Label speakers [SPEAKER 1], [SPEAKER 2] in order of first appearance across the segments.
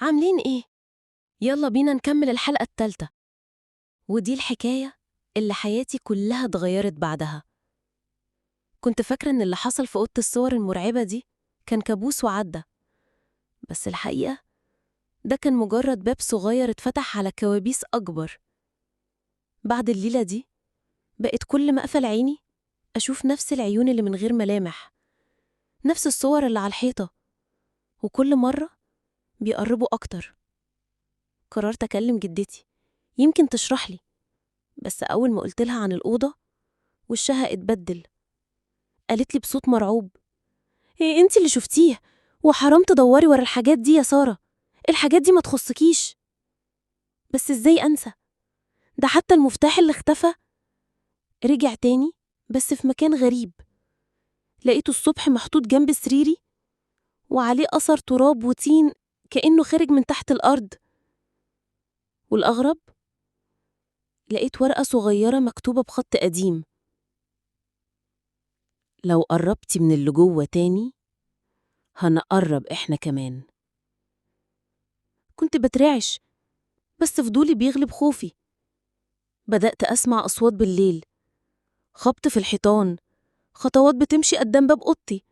[SPEAKER 1] عاملين إيه؟ يلا بينا نكمل الحلقة التالتة. ودي الحكاية اللي حياتي كلها اتغيرت بعدها. كنت فاكرة إن اللي حصل في أوضة الصور المرعبة دي كان كابوس وعدى، بس الحقيقة ده كان مجرد باب صغير اتفتح على كوابيس أكبر. بعد الليلة دي بقت كل ما أقفل عيني أشوف نفس العيون اللي من غير ملامح، نفس الصور اللي على الحيطة، وكل مرة بيقربوا أكتر. قررت أكلم جدتي يمكن تشرح لي، بس أول ما قلت لها عن الأوضة وشها اتبدل. قالت لي بصوت مرعوب: إيه انتي اللي شفتيه؟ وحرام تدوري ورا الحاجات دي يا سارة، الحاجات دي ما تخصكيش. بس ازاي انسى؟ ده حتى المفتاح اللي اختفى رجع تاني، بس في مكان غريب. لقيته الصبح محطوط جنب سريري وعليه أثر تراب وطين كأنه خارج من تحت الأرض. والأغرب لقيت ورقة صغيرة مكتوبة بخط قديم: لو قربتي من اللي جوه تاني هنقرب احنا كمان. كنت بترعش، بس فضولي بيغلب خوفي. بدأت أسمع أصوات بالليل، خبط في الحيطان، خطوات بتمشي قدام باب أوضتي،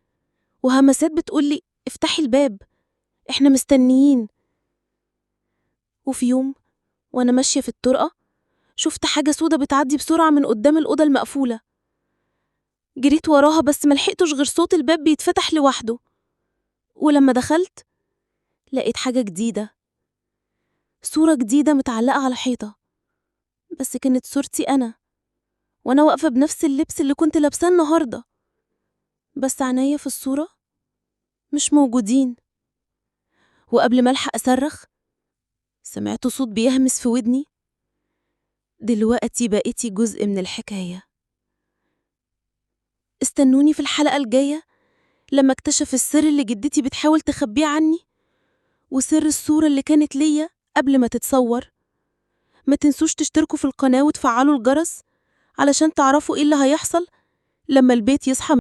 [SPEAKER 1] وهمسات بتقولي افتحي الباب، احنا مستنيين. وفي يوم وانا ماشية في الطرقة شفت حاجة سودة بتعدي بسرعة من قدام الأوضة المقفولة. جريت وراها بس ملحقتش غير صوت الباب بيتفتح لوحده. ولما دخلت لقيت حاجة جديدة، صورة جديدة متعلقة على الحيطة، بس كانت صورتي أنا، وأنا واقفة بنفس اللبس اللي كنت لابساه النهاردة، بس عينيا في الصورة مش موجودين. وقبل ما ألحق أصرخ سمعت صوت بيهمس في ودني: دلوقتي بقيتي جزء من الحكاية. استنوني في الحلقة الجاية لما اكتشف السر اللي جدتي بتحاول تخبيه عني، وسر الصورة اللي كانت ليا قبل ما تتصور. ما تنسوش تشتركوا في القناة وتفعلوا الجرس علشان تعرفوا ايه اللي هيحصل لما البيت يصحى